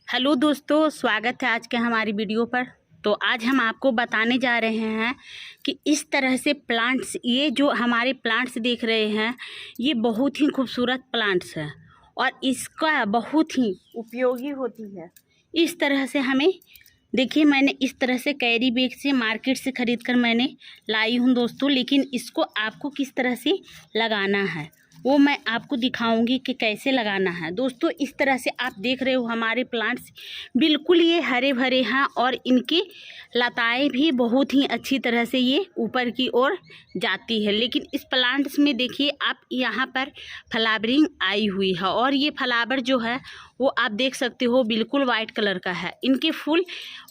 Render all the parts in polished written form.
Hello दोस्तों, स्वागत है आज के हमारी वीडियो पर। तो आज हम आपको बताने जा रहे हैं कि इस तरह से प्लांट्स, ये जो हमारे प्लांट्स देख रहे हैं, ये बहुत ही खूबसूरत प्लांट्स है और इसका बहुत ही उपयोगी होती है। इस तरह से हमें देखिए, मैंने इस तरह से कैरी बैग से मार्केट से ख़रीद कर मैंने लाई हूँ दोस्तों, लेकिन इसको आपको किस तरह से लगाना है वो मैं आपको दिखाऊंगी कि कैसे लगाना है। दोस्तों, इस तरह से आप देख रहे हो हमारे प्लांट्स बिल्कुल ये हरे भरे हैं और इनकी लताएं भी बहुत ही अच्छी तरह से ये ऊपर की ओर जाती है। लेकिन इस प्लांट्स में देखिए आप, यहाँ पर फ्लावरिंग आई हुई है और ये फ्लावर जो है वो आप देख सकते हो बिल्कुल वाइट कलर का है। इनके फूल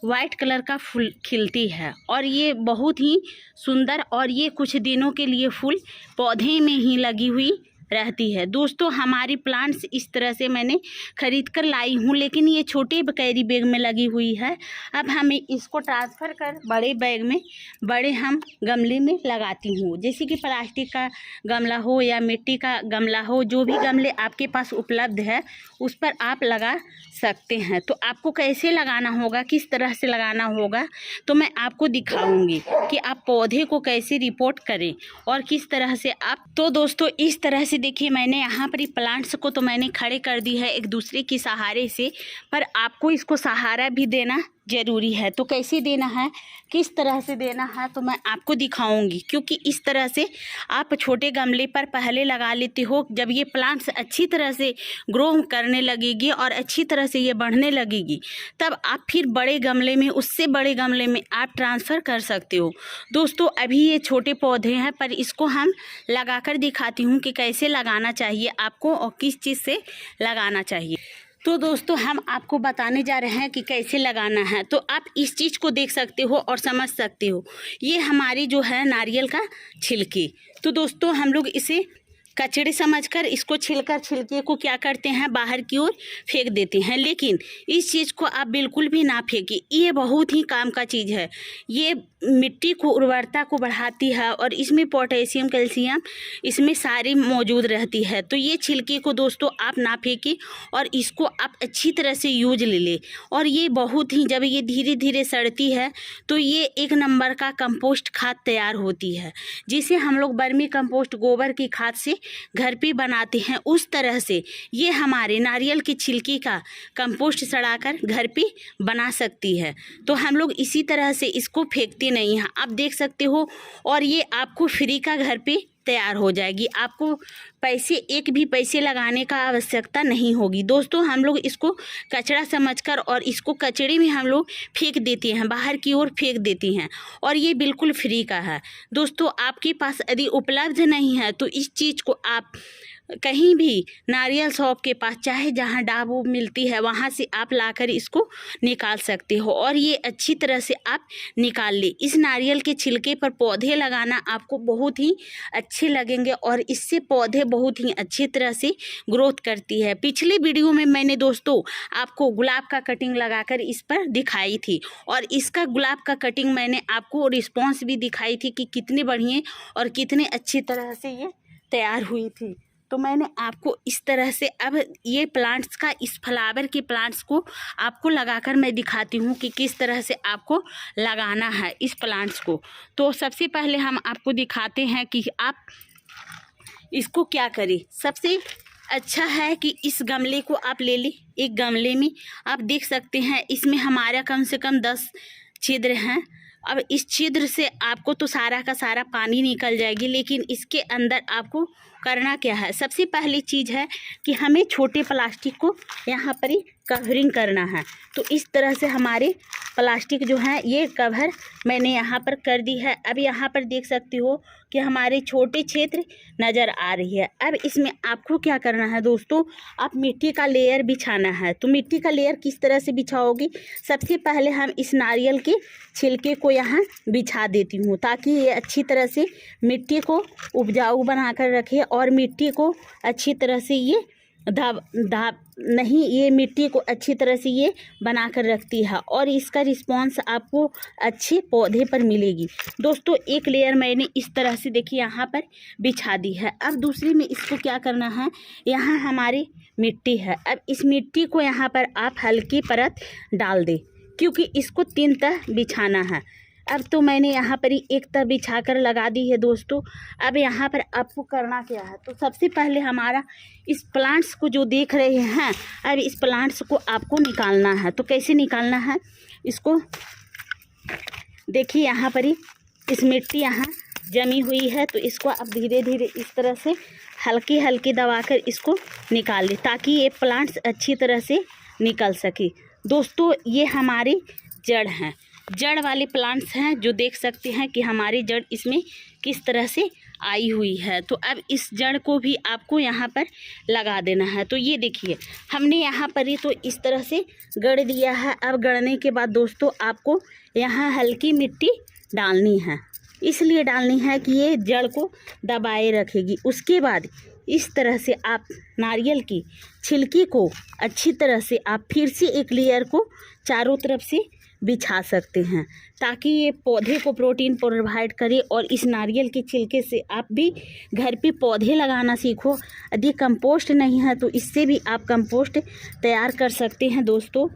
वाइट कलर का फूल खिलती है और ये बहुत ही सुंदर, और ये कुछ दिनों के लिए फूल पौधे में ही लगी हुई रहती है। दोस्तों, हमारी प्लांट्स इस तरह से मैंने ख़रीद कर लाई हूँ, लेकिन ये छोटे कैरी बैग में लगी हुई है। अब हमें इसको ट्रांसफ़र कर बड़े बैग में, बड़े हम गमले में लगाती हूँ। जैसे कि प्लास्टिक का गमला हो या मिट्टी का गमला हो, जो भी गमले आपके पास उपलब्ध है उस पर आप लगा सकते हैं। तो आपको कैसे लगाना होगा, किस तरह से लगाना होगा, तो मैं आपको दिखाऊंगी कि आप पौधे को कैसे रिपोर्ट करें और किस तरह से आप। तो दोस्तों, इस तरह से देखिए, मैंने यहाँ पर प्लांट्स को तो मैंने खड़े कर दी है एक दूसरे के सहारे से, पर आपको इसको सहारा भी देना ज़रूरी है। तो कैसे देना है, किस तरह से देना है, तो मैं आपको दिखाऊंगी। क्योंकि इस तरह से आप छोटे गमले पर पहले लगा लेते हो, जब ये प्लांट्स अच्छी तरह से ग्रो करने लगेगी और अच्छी तरह से ये बढ़ने लगेगी, तब आप फिर बड़े गमले में, उससे बड़े गमले में आप ट्रांसफ़र कर सकते हो। दोस्तों, अभी ये छोटे पौधे हैं, पर इसको हम लगा कर दिखाती हूँ कि कैसे लगाना चाहिए आपको और किस चीज़ से लगाना चाहिए। तो दोस्तों, हम आपको बताने जा रहे हैं कि कैसे लगाना है। तो आप इस चीज़ को देख सकते हो और समझ सकते हो। ये हमारी जो है नारियल का छिलके। तो दोस्तों, हम लोग इसे कचड़े समझकर इसको छिलके को क्या करते हैं, बाहर की ओर फेंक देते हैं। लेकिन इस चीज़ को आप बिल्कुल भी ना फेंकिए, ये बहुत ही काम का चीज़ है। ये मिट्टी को, उर्वरता को बढ़ाती है और इसमें पोटेशियम, कैल्शियम इसमें सारी मौजूद रहती है। तो ये छिलके को दोस्तों आप ना फेंकें और इसको आप अच्छी तरह से यूज ले लें। और ये बहुत ही, जब ये धीरे धीरे सड़ती है तो ये एक नंबर का कंपोस्ट खाद तैयार होती है, जिसे हम लोग वर्मी कंपोस्ट, गोबर की खाद से घर पे बनाते हैं। उस तरह से ये हमारे नारियल के छिलके का कंपोस्ट सड़ाकर घर पे बना सकती है। तो हम लोग इसी तरह से इसको फेंकते नहीं है, आप देख सकते हो। और ये आपको फ्री का घर पे तैयार हो जाएगी, आपको एक भी पैसे लगाने का आवश्यकता नहीं होगी। दोस्तों, हम लोग इसको कचरा समझकर और इसको कचड़े में हम लोग फेंक देते हैं, बाहर की ओर फेंक देती हैं, और ये बिल्कुल फ्री का है। दोस्तों, आपके पास यदि उपलब्ध नहीं है तो इस चीज़ को आप कहीं भी नारियल शॉप के पास, चाहे जहाँ डाब मिलती है, वहाँ से आप लाकर इसको निकाल सकते हो और ये अच्छी तरह से आप निकाल ले। इस नारियल के छिलके पर पौधे लगाना आपको बहुत ही अच्छे लगेंगे और इससे पौधे बहुत ही अच्छी तरह से ग्रोथ करती है। पिछले वीडियो में मैंने दोस्तों आपको गुलाब का कटिंग लगाकर इस पर दिखाई थी और इसका गुलाब का कटिंग मैंने आपको रिस्पॉन्स भी दिखाई थी कि कितने बढ़िया और कितने अच्छी तरह से ये तैयार हुई थी। तो मैंने आपको इस तरह से, अब ये प्लांट्स का, इस फ्लावर के प्लांट्स को आपको लगाकर मैं दिखाती हूँ कि किस तरह से आपको लगाना है इस प्लांट्स को। तो सबसे पहले हम आपको दिखाते हैं कि आप इसको क्या करें। सबसे अच्छा है कि इस गमले को आप ले लें। एक गमले में आप देख सकते हैं, इसमें हमारा कम से कम 10 छिद्र हैं। अब इस छिद्र से आपको तो सारा का सारा पानी निकल जाएगी, लेकिन इसके अंदर आपको करना क्या है। सबसे पहली चीज़ है कि हमें छोटे प्लास्टिक को यहाँ पर ही कवरिंग करना है। तो इस तरह से हमारे प्लास्टिक जो है, ये कवर मैंने यहाँ पर कर दी है। अब यहाँ पर देख सकते हो कि हमारे छोटे क्षेत्र नज़र आ रही है। अब इसमें आपको क्या करना है दोस्तों, आप मिट्टी का लेयर बिछाना है। तो मिट्टी का लेयर किस तरह से बिछाओगी, सबसे पहले हम इस नारियल के छिलके को यहाँ बिछा देती हूँ, ताकि ये अच्छी तरह से मिट्टी को उपजाऊ बनाकर रखे और मिट्टी को अच्छी तरह से ये नहीं, ये मिट्टी को अच्छी तरह से ये बना कर रखती है और इसका रिस्पांस आपको अच्छे पौधे पर मिलेगी। दोस्तों एक लेयर मैंने इस तरह से देखिए यहाँ पर बिछा दी है। अब दूसरी में इसको क्या करना है, यहाँ हमारी मिट्टी है, अब इस मिट्टी को यहाँ पर आप हल्की परत डाल दें, क्योंकि इसको 3 तह बिछाना है। अब तो मैंने यहाँ पर ही एक तह बिछा कर लगा दी है दोस्तों। अब यहाँ पर आपको करना क्या है, तो सबसे पहले हमारा इस प्लांट्स को जो देख रहे हैं, अब इस प्लांट्स को आपको निकालना है। तो कैसे निकालना है, इसको देखिए यहाँ पर ही इस मिट्टी यहाँ जमी हुई है, तो इसको आप धीरे धीरे इस तरह से हल्की हल्की दबाकर इसको निकाल लें, ताकि ये प्लांट्स अच्छी तरह से निकल सके। दोस्तों ये हमारी जड़ हैं, जड़ वाले प्लांट्स हैं, जो देख सकते हैं कि हमारी जड़ इसमें किस तरह से आई हुई है। तो अब इस जड़ को भी आपको यहाँ पर लगा देना है। तो ये देखिए हमने यहाँ पर ही तो इस तरह से गड़ दिया है। अब गड़ने के बाद दोस्तों आपको यहाँ हल्की मिट्टी डालनी है, इसलिए डालनी है कि ये जड़ को दबाए रखेगी। उसके बाद इस तरह से आप नारियल की छिलकी को अच्छी तरह से आप फिर से एक लेयर को चारों तरफ से बिछा सकते हैं, ताकि ये पौधे को प्रोटीन प्रोवाइड करे। और इस नारियल के छिलके से आप भी घर पे पौधे लगाना सीखो। यदि कंपोस्ट नहीं है तो इससे भी आप कंपोस्ट तैयार कर सकते हैं दोस्तों,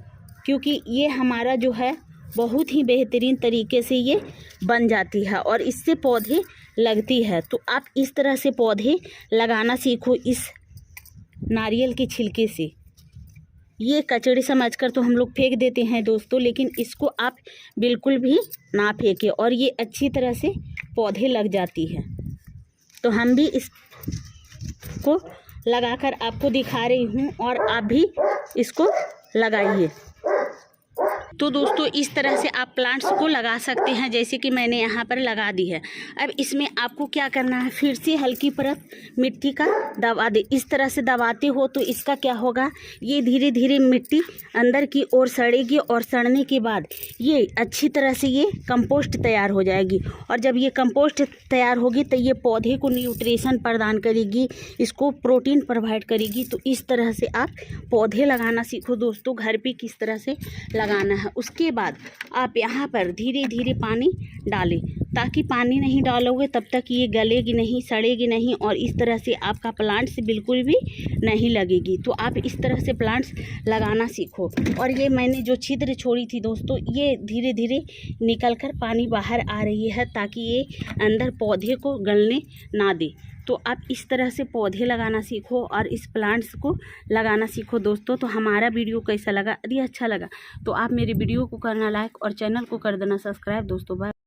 क्योंकि ये हमारा जो है बहुत ही बेहतरीन तरीके से ये बन जाती है और इससे पौधे लगती है। तो आप इस तरह से पौधे लगाना सीखो इस नारियल के छिलके से। ये कचड़े समझकर तो हम लोग फेंक देते हैं दोस्तों, लेकिन इसको आप बिल्कुल भी ना फेंकें और ये अच्छी तरह से पौधे लग जाती है। तो हम भी इसको लगाकर आपको दिखा रही हूँ और आप भी इसको लगाइए। तो दोस्तों इस तरह से आप प्लांट्स को लगा सकते हैं, जैसे कि मैंने यहाँ पर लगा दी है। अब इसमें आपको क्या करना है, फिर से हल्की परत मिट्टी का दबा दे। इस तरह से दबाते हो तो इसका क्या होगा, ये धीरे धीरे मिट्टी अंदर की ओर सड़ेगी और सड़ने के बाद ये अच्छी तरह से ये कंपोस्ट तैयार हो जाएगी। और जब ये कंपोस्ट तैयार होगी तो ये पौधे को न्यूट्रिशन प्रदान करेगी, इसको प्रोटीन प्रोवाइड करेगी। तो इस तरह से आप पौधे लगाना सीखो दोस्तों, घर पे किस तरह से लगाना है। उसके बाद आप यहाँ पर धीरे धीरे पानी डालें, ताकि पानी नहीं डालोगे तब तक ये गलेगी नहीं, सड़ेगी नहीं और इस तरह से आपका प्लांट्स बिल्कुल भी नहीं लगेगी। तो आप इस तरह से प्लांट्स लगाना सीखो। और ये मैंने जो छिद्र छोड़ी थी दोस्तों, ये धीरे धीरे निकल कर पानी बाहर आ रही है, ताकि ये अंदर पौधे को गलने ना दे। तो आप इस तरह से पौधे लगाना सीखो और इस प्लांट्स को लगाना सीखो दोस्तों। तो हमारा वीडियो कैसा लगा, यदि अच्छा लगा तो आप मेरे वीडियो को करना लाइक और चैनल को कर देना सब्सक्राइब दोस्तों। बाय।